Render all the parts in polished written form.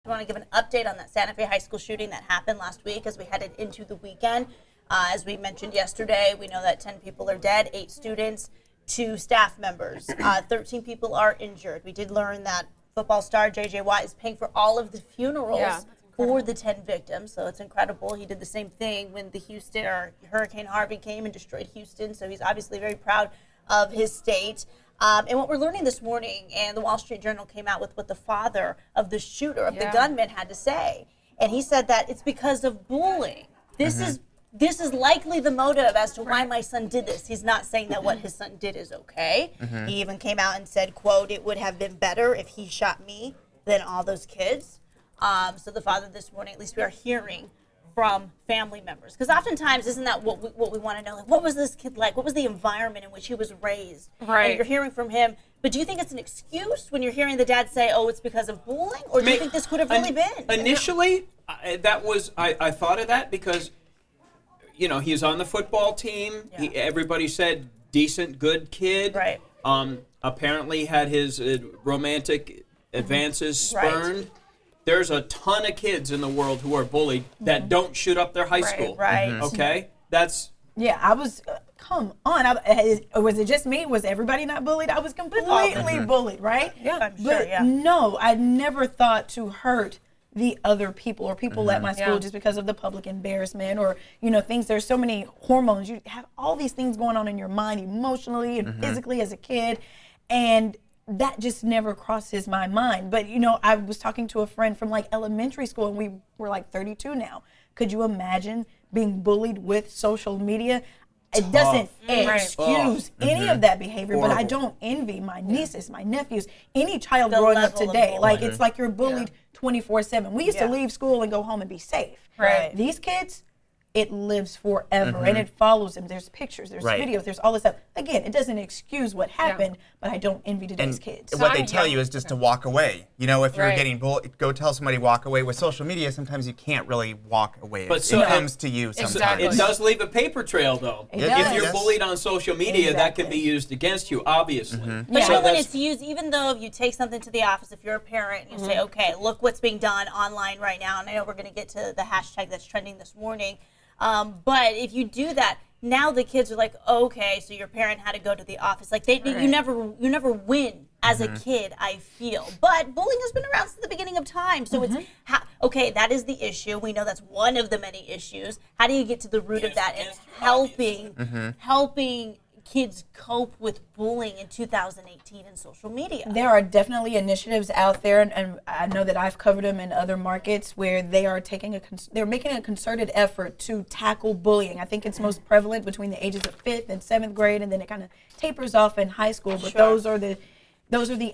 I want to give an update on that Santa Fe High School shooting that happened last week as we headed into the weekend. As we mentioned yesterday, we know that 10 people are dead, 8 students, 2 staff members. 13 people are injured. We did learn that football star J.J. Watt is paying for all of the funerals for the 10 victims, so it's incredible. He did the same thing when the Hurricane Harvey came and destroyed Houston, so he's obviously very proud of his state. And what we're learning this morning, and the Wall Street Journal came out with what the father of the shooter, of the gunman, had to say. And he said that it's because of bullying. This is likely the motive as to why my son did this. He's not saying that what his son did is okay. He even came out and said, quote, "It would have been better if he shot me than all those kids." So the father this morning, at least we are hearing from family members. Because oftentimes, isn't that what we want to know? Like, what was this kid like? What was the environment in which he was raised? Right. And you're hearing from him. But do you think it's an excuse when you're hearing the dad say, oh, it's because of bullying? Or do you think this could have really been? Initially, I thought of that because, you know, he's on the football team. Yeah. Everybody said decent, good kid. Right. Apparently had his romantic advances spurned. Right. There's a ton of kids in the world who are bullied that don't shoot up their high school. Right. Okay? That's... Yeah, I was... come on. Was it just me? Was everybody not bullied? I was completely bullied, right? Yeah, I'm sure, but no, I never thought to hurt the other people or people at my school just because of the public embarrassment or, you know, things. There's so many hormones. You have all these things going on in your mind emotionally and physically as a kid. And that just never crosses my mind. But, you know, I was talking to a friend from like elementary school and we were like 32 now. Could you imagine being bullied with social media? It doesn't excuse any of that behavior, but I don't envy my nieces, my nephews, any child growing up today. Like, it's like you're bullied 24/7. We used to leave school and go home and be safe. Right. These kids, it lives forever, and it follows them. There's pictures, there's videos, there's all this stuff. Again, it doesn't excuse what happened, but I don't envy today's kids. What they tell you is just to walk away. You know, if you're getting bullied, go tell somebody walk away. With social media, sometimes you can't really walk away. But it comes to you sometimes. It does leave a paper trail, though. If you're bullied on social media, that can be used against you, obviously. But so when it's used, even though you take something to the office, if you're a parent, you say, okay, look what's being done online right now, and I know we're going to get to the hashtag that's trending this morning. But if you do that, now the kids are like, okay, so your parent had to go to the office. Like you never win as a kid, I feel. But bullying has been around since the beginning of time. So it's okay, that is the issue. We know that's one of the many issues. How do you get to the root of that and helping kids cope with bullying in 2018 in social media? There are definitely initiatives out there, and I know that I've covered them in other markets where they are they're making a concerted effort to tackle bullying. I think it's most prevalent between the ages of 5th and 7th grade, and then it kind of tapers off in high school. But those are the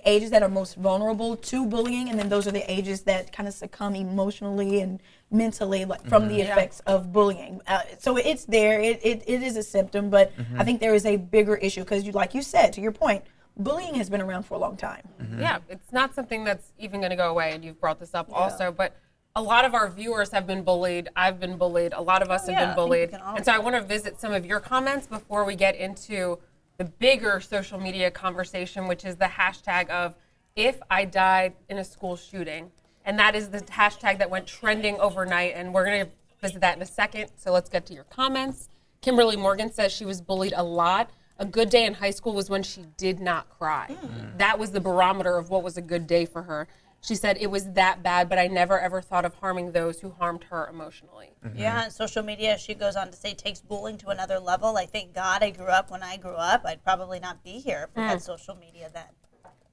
ages that are most vulnerable to bullying, and then those are the ages that kind of succumb emotionally and mentally from the effects of bullying. So it's there. It is a symptom, but I think there is a bigger issue because, like you said, to your point, bullying has been around for a long time. Yeah, it's not something that's even going to go away, and you've brought this up also, but a lot of our viewers have been bullied. I've been bullied. A lot of us have been bullied. And so I want to visit some of your comments before we get into the bigger social media conversation, which is the hashtag of IfIDieInASchoolShooting. And that is the hashtag that went trending overnight, and we're going to visit that in a second. So let's get to your comments. Kimberly Morgan says she was bullied a lot. A good day in high school was when she did not cry. That was the barometer of what was a good day for her. She said it was that bad, but I never ever thought of harming those who harmed her emotionally. Yeah, and social media, she goes on to say, takes bullying to another level. I thank God I grew up when I grew up. I'd probably not be here if we had social media then.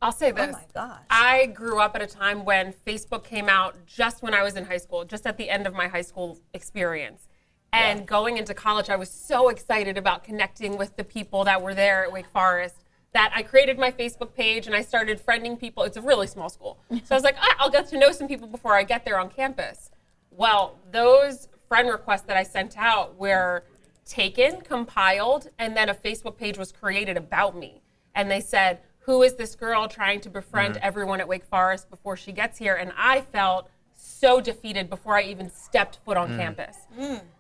I'll say this. Oh my gosh. I grew up at a time when Facebook came out just when I was in high school, just at the end of my high school experience. And going into college, I was so excited about connecting with the people that were there at Wake Forest that I created my Facebook page and I started friending people. It's a really small school. So I was like, I'll get to know some people before I get there on campus. Well, those friend requests that I sent out were taken, compiled, and then a Facebook page was created about me. And they said, who is this girl trying to befriend everyone at Wake Forest before she gets here? And I felt so defeated before I even stepped foot on campus.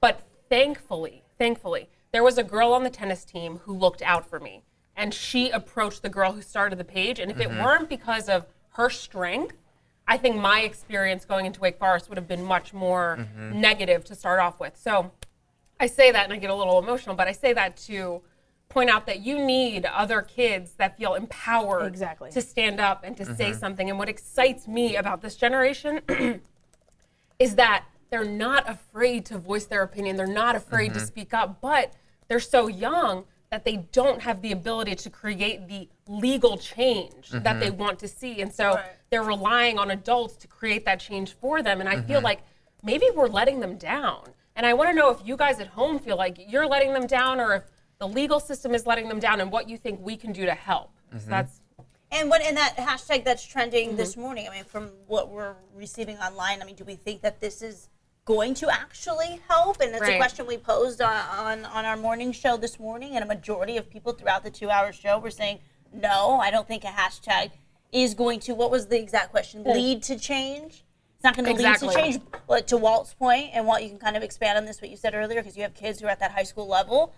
But thankfully, there was a girl on the tennis team who looked out for me. And she approached the girl who started the page. And if it weren't because of her strength, I think my experience going into Wake Forest would have been much more negative to start off with. So I say that, and I get a little emotional, but I say that to point out that you need other kids that feel empowered to stand up and to say something. And what excites me about this generation is that they're not afraid to voice their opinion. They're not afraid to speak up, but they're so young that they don't have the ability to create the legal change that they want to see. And so they're relying on adults to create that change for them. And I feel like maybe we're letting them down. And I want to know if you guys at home feel like you're letting them down, or if the legal system is letting them down, and what you think we can do to help. So that's and what in that hashtag that's trending this morning. I mean, from what we're receiving online, I mean, do we think that this is going to actually help? And it's a question we posed on our morning show this morning, and a majority of people throughout the 2-hour show were saying, no, I don't think a hashtag is going to, what was the exact question, lead to change? It's not going to lead to change. But to Walt's point, and Walt, you can kind of expand on this, what you said earlier, because you have kids who are at that high school level,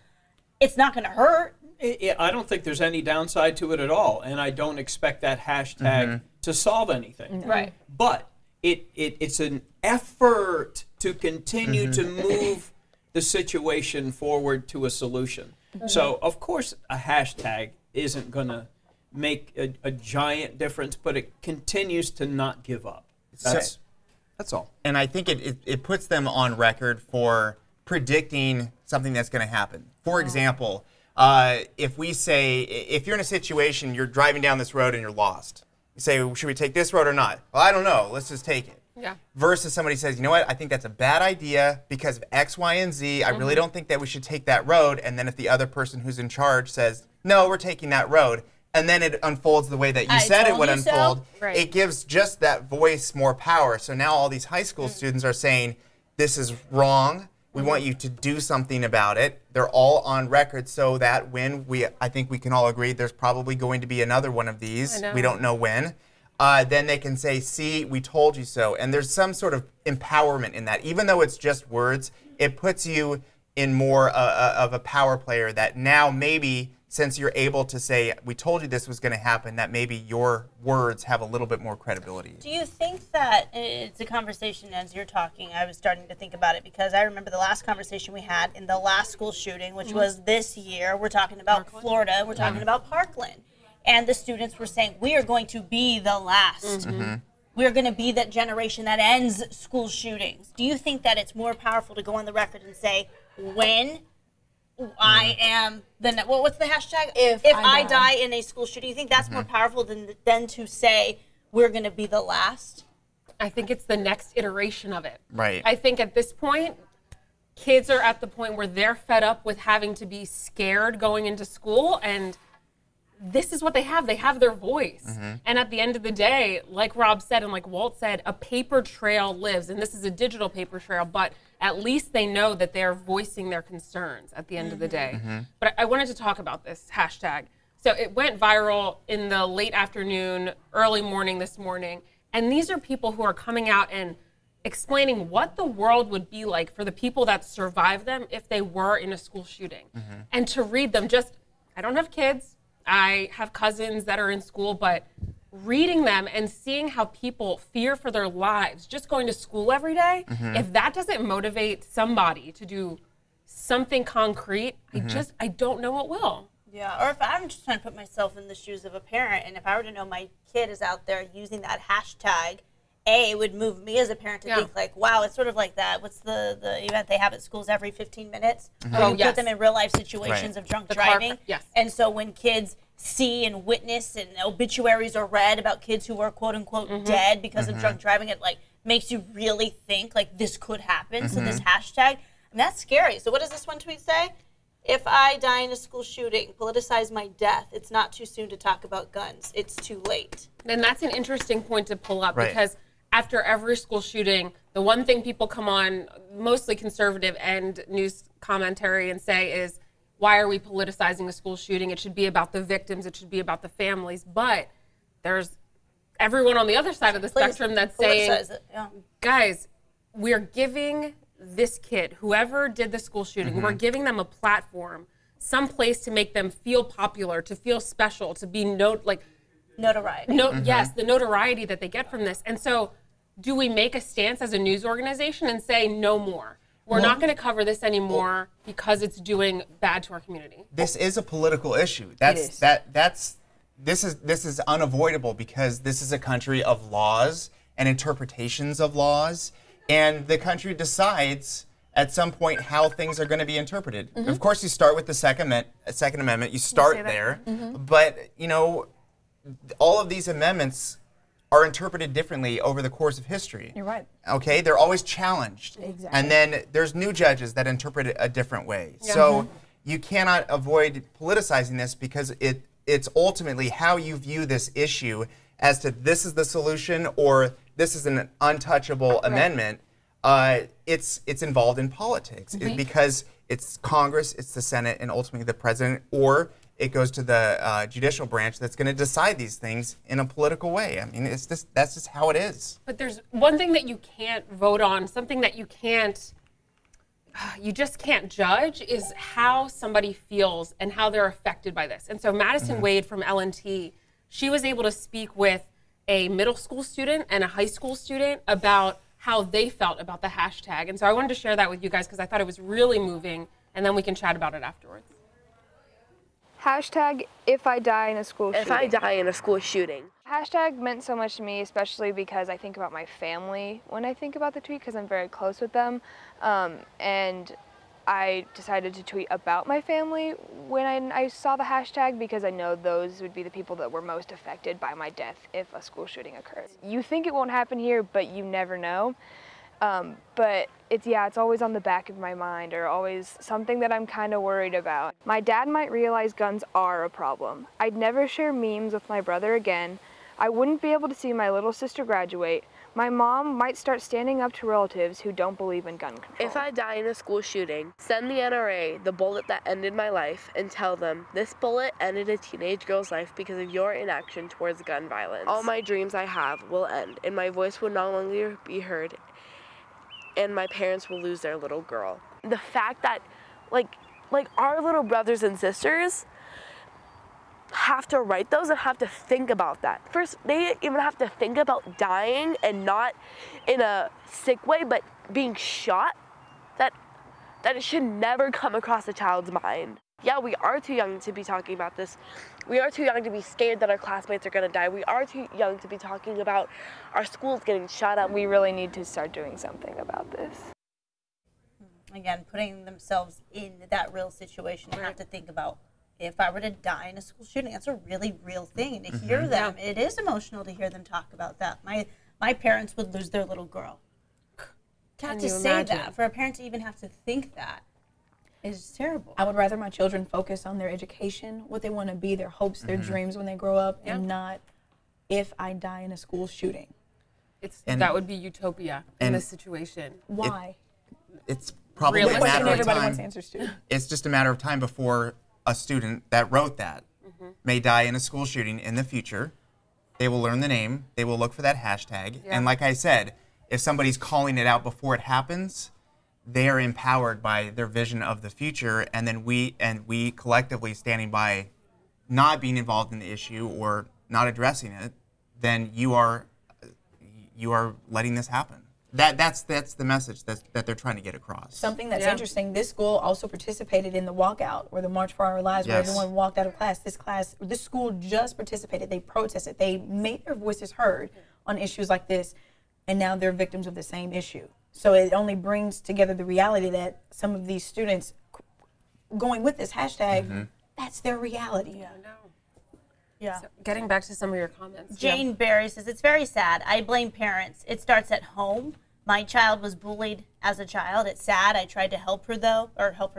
it's not going to hurt. I don't think there's any downside to it at all, and I don't expect that hashtag to solve anything. right. But it's an effort to continue to move the situation forward to a solution. So, of course, a hashtag isn't going to make a giant difference, but it continues to not give up. That's all. And I think it puts them on record for predicting something that's going to happen. For example, if we say, if you're in a situation, you're driving down this road and you're lost. You say, should we take this road or not? Well, I don't know. Let's just take it. Yeah. Versus somebody says, you know what, I think that's a bad idea because of X, Y, and Z. I really don't think that we should take that road. And then if the other person who's in charge says, no, we're taking that road, and then it unfolds the way that you said it would unfold, it gives just that voice more power. So now all these high school students are saying, this is wrong. We want you to do something about it. They're all on record so that when I think we can all agree there's probably going to be another one of these. We don't know when. Then they can say, see, we told you so. And there's some sort of empowerment in that. Even though it's just words, it puts you in more of a power player that now maybe, since you're able to say, we told you this was going to happen, that maybe your words have a little bit more credibility. Do you think that it's a conversation as you're talking, I was starting to think about it, because I remember the last conversation we had in the last school shooting, which was this year. We're talking about Florida. We're talking about Parkland. And the students were saying, we are going to be the last. We're going to be that generation that ends school shootings. Do you think that it's more powerful to go on the record and say, when I am what's the hashtag? If I die in a school shooting, you think that's more powerful than to say we're going to be the last? I think it's the next iteration of it. Right. I think at this point, kids are at the point where they're fed up with having to be scared going into school, and this is what they have. They have their voice. And at the end of the day, like Rob said and like Walt said, a paper trail lives. And this is a digital paper trail, but at least they know that they're voicing their concerns at the end of the day. But I wanted to talk about this hashtag. So it went viral in the late afternoon, early morning this morning. And these are people who are coming out and explaining what the world would be like for the people that survived them if they were in a school shooting. And to read them, I don't have kids. I have cousins that are in school, but reading them and seeing how people fear for their lives just going to school every day, if that doesn't motivate somebody to do something concrete, I don't know what will. Yeah, or if I'm just trying to put myself in the shoes of a parent, and if I were to know my kid is out there using that hashtag, it would move me as a parent to think like, wow, it's sort of like that. What's the event they have at schools every 15 minutes? Where you put them in real life situations of drunk driving. And so when kids see and witness and obituaries are read about kids who are quote unquote dead because of drunk driving, it like makes you really think like this could happen. So this hashtag, and that's scary. So what does this one tweet say? If I die in a school shooting, politicize my death. It's not too soon to talk about guns. It's too late. And that's an interesting point to pull up because after every school shooting, the one thing people come on, mostly conservative and news commentary, and say is, why are we politicizing a school shooting? It should be about the victims. It should be about the families. But there's everyone on the other side of the spectrum that's saying, guys, we're giving this kid, whoever did the school shooting, we're giving them a platform, some place to make them feel popular, to feel special, to be Notoriety. Yes, the notoriety that they get from this. And so do we make a stance as a news organization and say no more? We're not going to cover this anymore because it's doing bad to our community. This is a political issue. This is unavoidable because this is a country of laws and interpretations of laws, and the country decides at some point how things are going to be interpreted. Of course, you start with the Second Amendment. You start there, but you know, all of these amendments are interpreted differently over the course of history. You're right. Okay, they're always challenged. Exactly. And then there's new judges that interpret it a different way. So you cannot avoid politicizing this because it's ultimately how you view this issue as to this is the solution or this is an untouchable amendment. It's involved in politics because it's Congress, it's the Senate, and ultimately the president, or it goes to the judicial branch that's going to decide these things in a political way. I mean, that's just how it is. But there's one thing that you can't vote on, something that you just can't judge, is how somebody feels and how they're affected by this. And so Madison Wade from LNT, she was able to speak with a middle school student and a high school student about how they felt about the hashtag. And so I wanted to share that with you guys because I thought it was really moving, and then we can chat about it afterwards. Hashtag if I die in a school shooting. If I die in a school shooting. Hashtag meant so much to me, especially because I think about my family when I think about the tweet because I'm very close with them. And I decided to tweet about my family when I saw the hashtag because I know those would be the people that were most affected by my death if a school shooting occurred. You think it won't happen here, but you never know. But it's always on the back of my mind, or always something that I'm kind of worried about. My dad might realize guns are a problem. I'd never share memes with my brother again. I wouldn't be able to see my little sister graduate. My mom might start standing up to relatives who don't believe in gun control. If I die in a school shooting, send the NRA the bullet that ended my life and tell them this bullet ended a teenage girl's life because of your inaction towards gun violence. All my dreams I have will end, and my voice will no longer be heard, and my parents will lose their little girl. The fact that like our little brothers and sisters have to write those and have to think about that. First, they even have to think about dying, and not in a sick way, but being shot, that it should never come across a child's mind. Yeah, we are too young to be talking about this. We are too young to be scared that our classmates are gonna die. We are too young to be talking about our schools getting shot up. We really need to start doing something about this. Again, putting themselves in that real situation, they have to think about, if I were to die in a school shooting, that's a really real thing. And to hear them, it is emotional to hear them talk about that. My parents would lose their little girl. To have to say that, for a parent to even have to think that, is terrible. I would rather my children focus on their education, what they want to be, their hopes, their dreams when they grow up, and not if I die in a school shooting. That would be utopia in this situation. Why? It's probably a Realistic. matter of Everybody time. wants answers to. It's just a matter of time before a student that wrote that may die in a school shooting in the future. They will learn the name. They will look for that hashtag. And like I said, if somebody's calling it out before it happens, they are empowered by their vision of the future. And then we collectively standing by, not being involved in the issue or not addressing it, then you are letting this happen. That's the message that they're trying to get across. Something that's interesting, this school also participated in the walkout, or the March for Our Lives, where everyone walked out of class. This school just participated. They protested. They made their voices heard on issues like this, and now they're victims of the same issue. So it only brings together the reality that some of these students going with this hashtag, that's their reality. Yeah. So getting back to some of your comments. Jane Barry says, it's very sad. I blame parents. It starts at home. My child was bullied as a child. It's sad. I tried to help her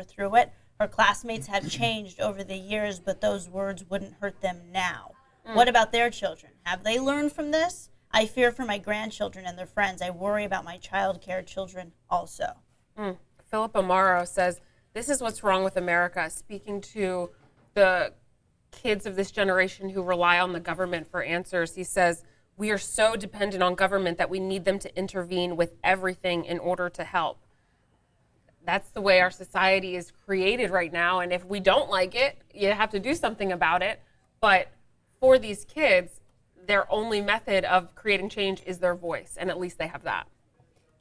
through it. Her classmates have changed over the years, but those words wouldn't hurt them now. What about their children? Have they learned from this? I fear for my grandchildren and their friends. I worry about my child care children also. Philip Amaro says, this is what's wrong with America, speaking to the kids of this generation who rely on the government for answers. He says, we are so dependent on government that we need them to intervene with everything in order to help. That's the way our society is created right now, and if we don't like it, you have to do something about it. But for these kids, their only method of creating change is their voice, and at least they have that.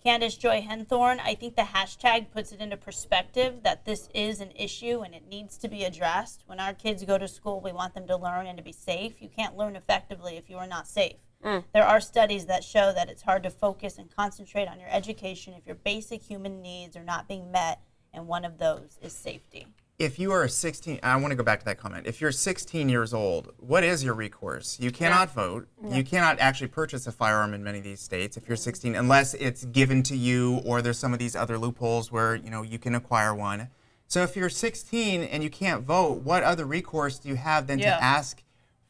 Candace Joy Henthorne, I think the hashtag puts it into perspective that this is an issue and it needs to be addressed. When our kids go to school, we want them to learn and to be safe. You can't learn effectively if you are not safe. There are studies that show that it's hard to focus and concentrate on your education if your basic human needs are not being met, and one of those is safety. If you are 16, I want to go back to that comment. If you're 16 years old, what is your recourse? You cannot vote. You cannot actually purchase a firearm in many of these states if you're 16, unless it's given to you or there's some of these other loopholes where you can acquire one. So if you're 16 and you can't vote, what other recourse do you have than to ask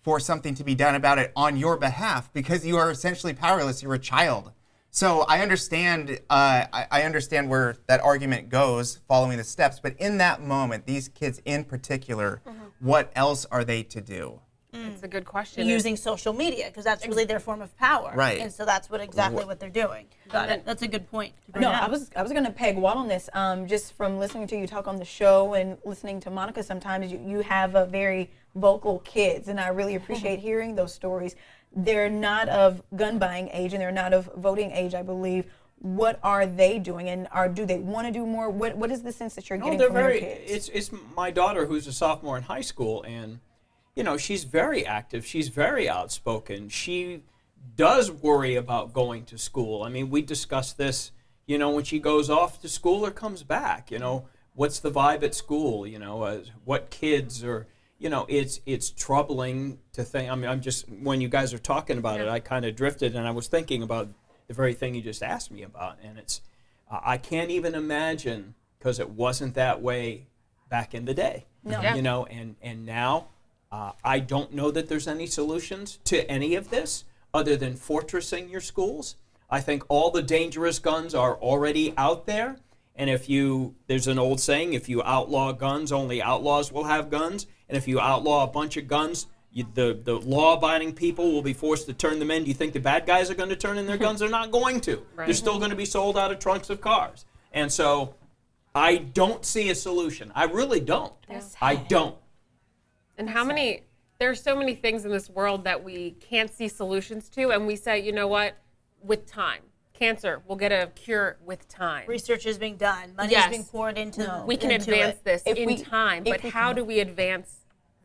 for something to be done about it on your behalf? Because you are essentially powerless. You're a child. So I understand where that argument goes following the steps, but in that moment, these kids in particular, what else are they to do? It's a good question. Using social media, because that's really their form of power. Right. And so that's what they're doing. Got it. That's a good point. No, I was going to peg Watt on this. Just from listening to you talk on the show and listening to Monica, sometimes you have a very vocal kids, and I really appreciate hearing those stories. They're not of gun buying age and they're not of voting age, I believe. What are they doing, and do they want to do more? What is the sense that you're getting from your kids? It's my daughter who's a sophomore in high school, and she's very active. She's very outspoken. She does worry about going to school. I mean, we discussed this, when she goes off to school or comes back, what's the vibe at school, what kids are, it's troubling to think. I mean, I'm just, when you guys are talking about it, I kind of drifted and I was thinking about the very thing you just asked me about. And it's, I can't even imagine, because it wasn't that way back in the day, and now, I don't know that there's any solutions to any of this other than fortressing your schools. I think all the dangerous guns are already out there. And there's an old saying, if you outlaw guns, only outlaws will have guns. And if you outlaw a bunch of guns, the law-abiding people will be forced to turn them in. Do you think the bad guys are going to turn in their guns? They're not going to. Right. They're still going to be sold out of trunks of cars. And so I don't see a solution. I really don't. I don't. And there are so many things in this world that we can't see solutions to, and we say, you know what, with time. Cancer, we'll get a cure with time. Research is being done. Money is being poured into We can advance this in time, but how do we advance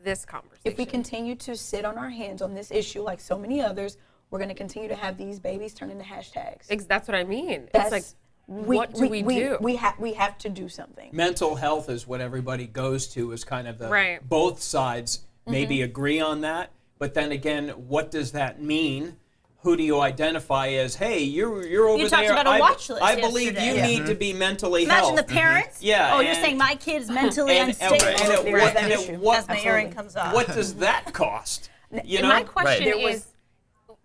this conversation? If we continue to sit on our hands on this issue like so many others, we're going to continue to have these babies turn into hashtags. That's what I mean. It's like, what do we do? We have to do something. Mental health is what everybody goes to as kind of the both sides maybe agree on that, but then again, what does that mean? Who do you identify as, hey, you're over there. You talked about a watch list I believe you need to be mentally healthy. healthy. Imagine the parents. Yeah. Oh, you're saying my kid's mentally unstable. As my earring comes off. What does that cost? My question is,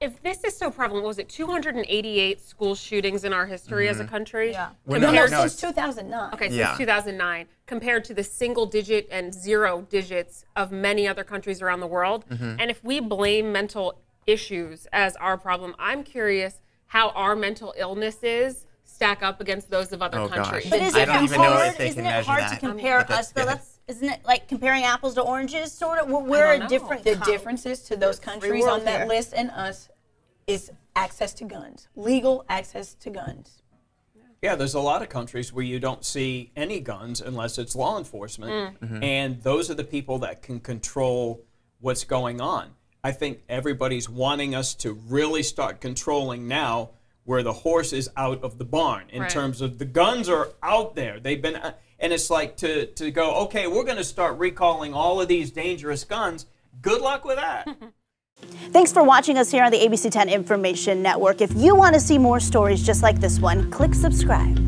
if this is so prevalent, what was it, 288 school shootings in our history as a country? Yeah. Since 2009. Okay, since 2009, compared to the single digit and 0 digits of many other countries around the world. And if we blame mental issues as our problem, I'm curious how our mental illnesses stack up against those of other countries. But is it hard? Isn't it hard to compare us though? Isn't it like comparing apples to oranges, sort of? We're a different. The differences to those countries on that list and us is access to guns, legal access to guns. Yeah, there's a lot of countries where you don't see any guns unless it's law enforcement, and those are the people that can control what's going on. I think everybody's wanting us to really start controlling now where the horse is out of the barn in terms of the guns are out there. They've been, and it's like to go, okay, we're going to start recalling all of these dangerous guns. Good luck with that. Thanks for watching us here on the ABC 10 Information Network. If you want to see more stories just like this one, click subscribe.